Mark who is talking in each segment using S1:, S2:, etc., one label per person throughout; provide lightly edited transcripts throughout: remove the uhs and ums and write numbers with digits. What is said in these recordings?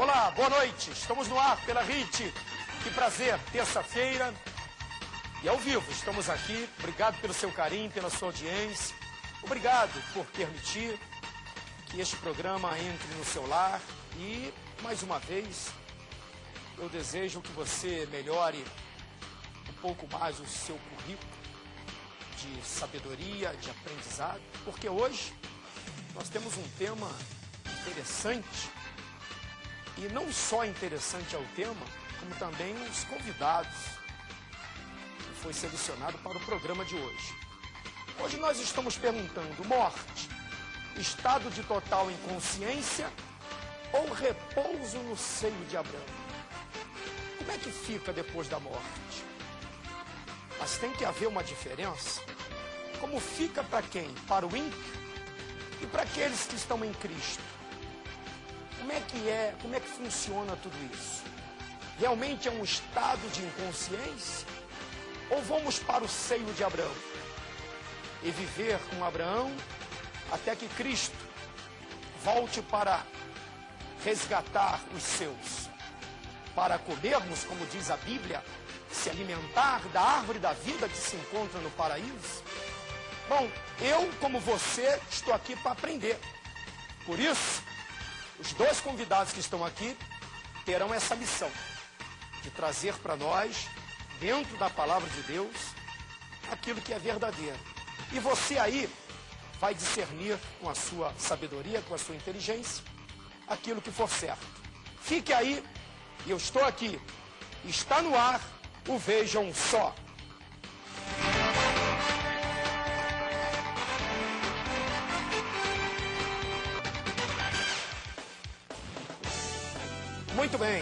S1: Olá, boa noite. Estamos no ar pela RIT. Que prazer, terça-feira e ao vivo. Estamos aqui. Obrigado pelo seu carinho, pela sua audiência. Obrigado por permitir que este programa entre no seu lar. E, mais uma vez, eu desejo que você melhore um pouco mais o seu currículo de sabedoria, de aprendizado, porque hoje nós temos um tema interessante. E não só interessante é o tema, como também os convidados que foi selecionado para o programa de hoje. Hoje nós estamos perguntando: morte, estado de total inconsciência ou repouso no seio de Abraão? Como é que fica depois da morte? Mas tem que haver uma diferença. Como fica para quem? Para o ímpio e para aqueles que estão em Cristo. Como é que funciona tudo isso? Realmente é um estado de inconsciência? Ou vamos para o seio de Abraão e viver com Abraão até que Cristo volte para resgatar os seus, para comermos, como diz a Bíblia, se alimentar da árvore da vida que se encontra no paraíso? Bom, eu, como você, estou aqui para aprender. Por isso, os dois convidados que estão aqui terão essa missão de trazer para nós, dentro da palavra de Deus, aquilo que é verdadeiro. E você aí vai discernir com a sua sabedoria, com a sua inteligência, aquilo que for certo. Fique aí, e eu estou aqui. Está no ar o Vejam Só. Muito bem.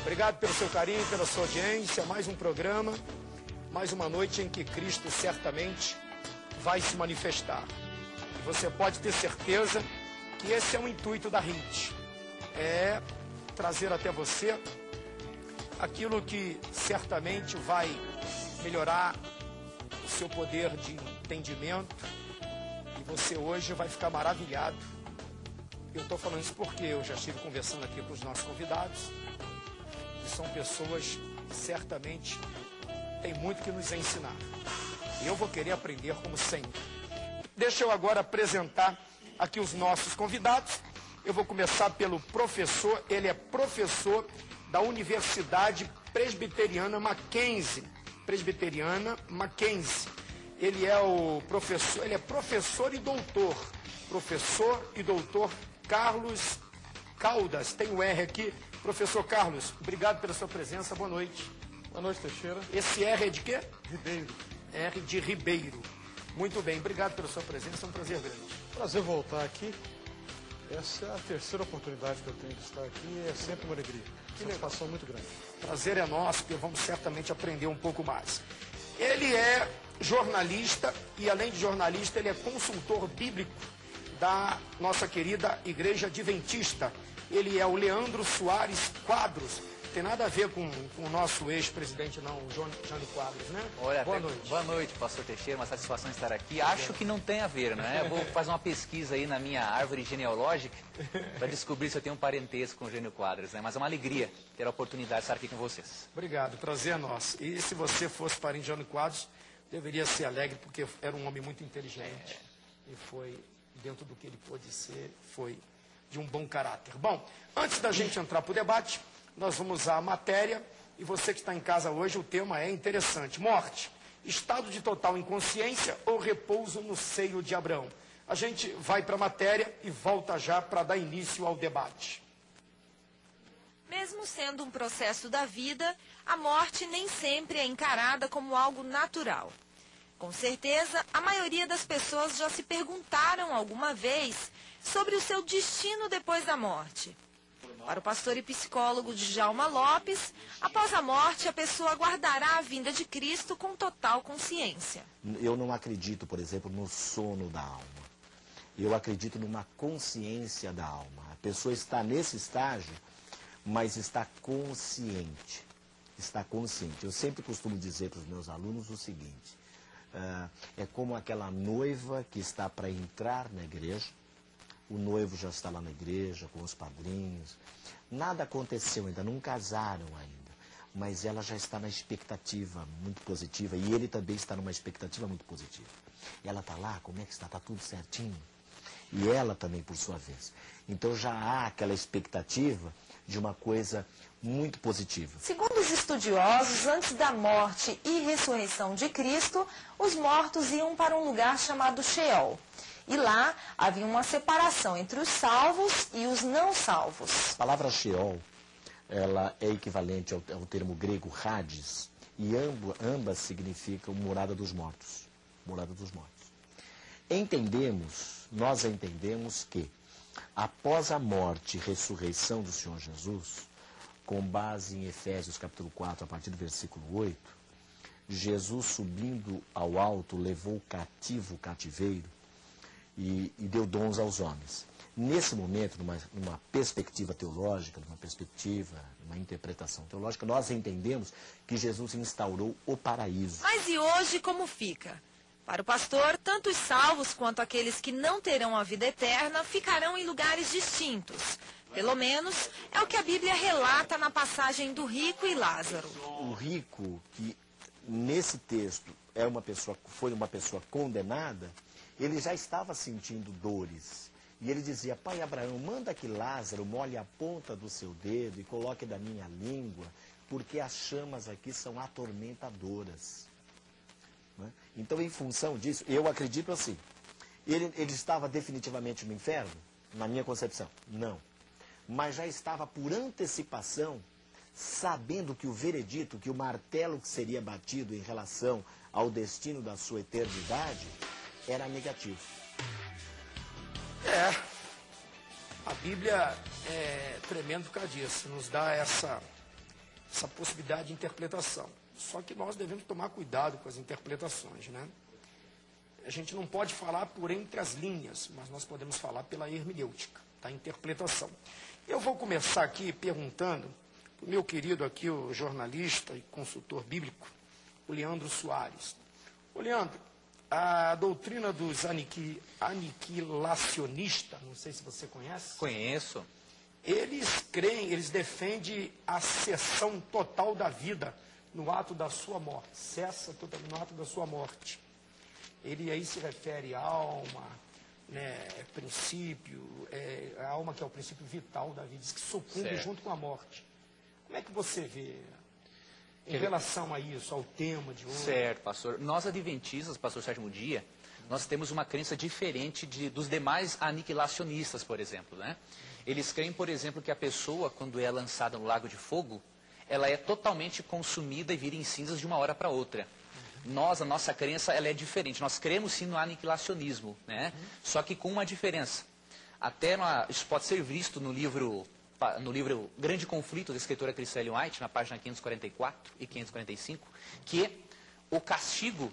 S1: Obrigado pelo seu carinho, pela sua audiência. Mais um programa, mais uma noite em que Cristo certamente vai se manifestar. E você pode ter certeza que esse é o intuito da RIT. É trazer até você aquilo que certamente vai melhorar o seu poder de entendimento. E você hoje vai ficar maravilhado. Eu estou falando isso porque eu já estive conversando aqui com os nossos convidados, que são pessoas que certamente têm muito que nos ensinar. E eu vou querer aprender como sempre. Deixa eu agora apresentar aqui os nossos convidados. Eu vou começar pelo professor, ele é professor da Universidade Presbiteriana Mackenzie. Ele é professor e doutor. Professor e doutor Carlos Caldas, tem o R aqui. Professor Carlos, obrigado pela sua presença, boa noite.
S2: Boa noite, Teixeira.
S1: Esse R é de quê?
S2: Ribeiro.
S1: R de Ribeiro. Muito bem, obrigado pela sua presença, é um prazer grande.
S2: Prazer voltar aqui. Essa é a terceira oportunidade que eu tenho de estar aqui, é sempre uma alegria. Satisfação muito grande.
S1: Prazer é nosso, porque vamos certamente aprender um pouco mais. Ele é jornalista e, além de jornalista, ele é consultor bíblico da nossa querida Igreja Adventista. Ele é o Leandro Soares Quadros. Tem nada a ver com o nosso ex-presidente, não, o Jânio Quadros, né?
S3: Olha, boa noite. Boa noite, pastor Teixeira, uma satisfação estar aqui. Acho que não tem a ver, né? Eu vou fazer uma pesquisa aí na minha árvore genealógica para descobrir se eu tenho um parentesco com o Jânio Quadros, né? Mas é uma alegria ter a oportunidade de estar aqui com vocês.
S1: Obrigado, prazer é nosso. E se você fosse parente de Jânio Quadros, deveria ser alegre, porque era um homem muito inteligente. E foi, dentro do que ele pôde ser, foi de um bom caráter. Bom, antes da gente entrar para o debate, nós vamos à matéria, e você que está em casa hoje, o tema é interessante. Morte, estado de total inconsciência ou repouso no seio de Abraão? A gente vai para a matéria e volta já para dar início ao debate.
S4: Mesmo sendo um processo da vida, a morte nem sempre é encarada como algo natural. Com certeza, a maioria das pessoas já se perguntaram alguma vez sobre o seu destino depois da morte. Para o pastor e psicólogo Djalma Lopes, após a morte, a pessoa aguardará a vinda de Cristo com total consciência.
S5: Eu não acredito, por exemplo, no sono da alma. Eu acredito numa consciência da alma. A pessoa está nesse estágio, mas está consciente. Está consciente. Eu sempre costumo dizer para os meus alunos o seguinte: é como aquela noiva que está para entrar na igreja, o noivo já está lá na igreja, com os padrinhos. Nada aconteceu ainda, não casaram ainda. Mas ela já está na expectativa muito positiva e ele também está numa expectativa muito positiva. Ela está lá, como é que está? Está tudo certinho? E ela também, por sua vez. Então já há aquela expectativa de uma coisa muito positiva.
S4: Segundo os estudiosos, antes da morte e ressurreição de Cristo, os mortos iam para um lugar chamado Sheol. E lá havia uma separação entre os salvos e os não salvos.
S5: A palavra Sheol, ela é equivalente ao termo grego Hades, e ambas significam morada dos mortos. Morada dos mortos. Nós entendemos que, após a morte e ressurreição do Senhor Jesus, com base em Efésios capítulo 4, a partir do versículo 8, Jesus subindo ao alto levou cativo o cativeiro e deu dons aos homens. Nesse momento, numa perspectiva teológica, numa interpretação teológica, nós entendemos que Jesus instaurou o paraíso.
S4: Mas e hoje como fica? Para o pastor, tanto os salvos quanto aqueles que não terão a vida eterna ficarão em lugares distintos. Pelo menos é o que a Bíblia relata na passagem do rico e Lázaro.
S5: O rico, que nesse texto foi uma pessoa condenada, ele já estava sentindo dores. E ele dizia: pai Abraão, manda que Lázaro molhe a ponta do seu dedo e coloque da minha língua, porque as chamas aqui são atormentadoras. Então, em função disso, eu acredito assim, ele estava definitivamente no inferno? Na minha concepção, não. Mas já estava por antecipação, sabendo que o veredito, que o martelo que seria batido em relação ao destino da sua eternidade, era negativo.
S1: A Bíblia é tremendo por causa disso, nos dá essa possibilidade de interpretação. Só que nós devemos tomar cuidado com as interpretações, né? A gente não pode falar por entre as linhas, mas nós podemos falar pela hermenêutica, da interpretação. Eu vou começar aqui perguntando para o meu querido aqui, o jornalista e consultor bíblico, o Leandro Soares. Ô Leandro, a doutrina dos aniquilacionistas, não sei se você conhece.
S3: Conheço.
S1: Eles defendem a cessão total da vida no ato da sua morte. Cessa totalmente no ato da sua morte. Ele aí se refere à alma, né, princípio, a alma que é o princípio vital da vida, diz que sucumbe junto com a morte. Como é que você vê em relação a isso, ao tema de hoje?
S3: Certo, pastor. Nós adventistas, pastor Sétimo Dia, nós temos uma crença diferente dos demais aniquilacionistas, por exemplo, né? Eles creem, por exemplo, que a pessoa, quando é lançada no lago de fogo, ela é totalmente consumida e vira em cinzas de uma hora para outra. A nossa crença, ela é diferente. Nós cremos sim no aniquilacionismo, né? Só que com uma diferença. Isso pode ser visto no livro Grande Conflito, da escritora Crystal Ellen White, na página 544 e 545, que o castigo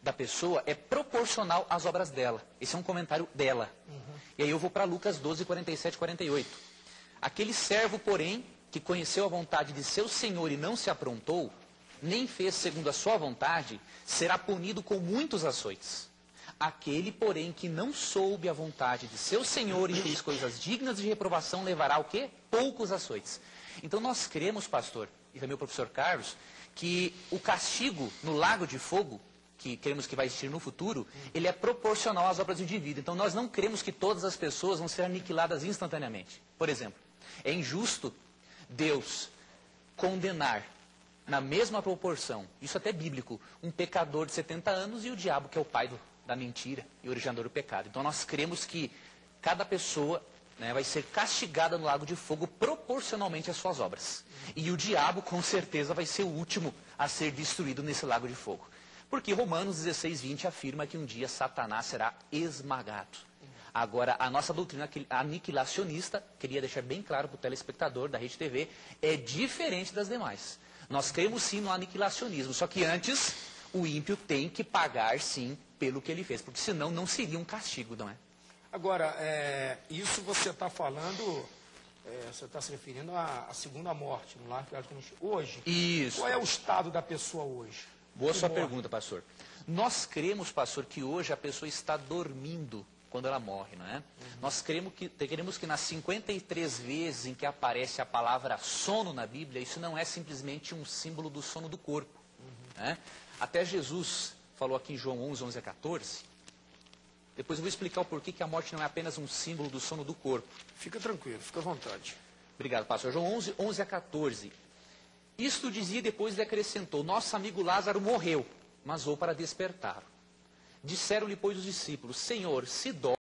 S3: da pessoa é proporcional às obras dela. Esse é um comentário dela. E aí eu vou para Lucas 12, 47 e 48. Aquele servo, porém, que conheceu a vontade de seu senhor e não se aprontou, nem fez segundo a sua vontade, será punido com muitos açoites. Aquele, porém, que não soube a vontade de seu senhor e fez coisas dignas de reprovação, levará o quê? Poucos açoites. Então nós cremos, pastor, e também o professor Carlos, que o castigo no lago de fogo, que cremos que vai existir no futuro, ele é proporcional às obras do indivíduo. Então nós não cremos que todas as pessoas vão ser aniquiladas instantaneamente. Por exemplo, é injusto Deus condenar na mesma proporção, isso até é bíblico, um pecador de 70 anos e o diabo, que é o pai da mentira e originador do pecado. Então nós cremos que cada pessoa, né, vai ser castigada no lago de fogo proporcionalmente às suas obras. E o diabo, com certeza, vai ser o último a ser destruído nesse lago de fogo. Porque Romanos 16, 20 afirma que um dia Satanás será esmagado. Agora, a nossa doutrina aniquilacionista, queria deixar bem claro para o telespectador da Rede TV, é diferente das demais. Nós cremos sim no aniquilacionismo, só que antes o ímpio tem que pagar sim pelo que ele fez, porque senão não seria um castigo, não é?
S1: Agora, isso você está falando, você está se referindo à segunda morte, no lar hoje.
S3: Isso.
S1: Qual é o estado da pessoa hoje?
S3: Boa sua pergunta, pastor. Nós cremos, pastor, que hoje a pessoa está dormindo quando ela morre, não é? Nós queremos que nas 53 vezes em que aparece a palavra sono na Bíblia, isso não é simplesmente um símbolo do sono do corpo. Né? Até Jesus falou aqui em João 11, 11 a 14. Depois eu vou explicar o porquê que a morte não é apenas um símbolo do sono do corpo.
S1: Fica tranquilo, fica à vontade.
S3: Obrigado, pastor. João 11, 11 a 14. Isto dizia e depois lhe acrescentou: nosso amigo Lázaro morreu, mas vou para despertar. Disseram-lhe, pois, os discípulos: Senhor, se dói,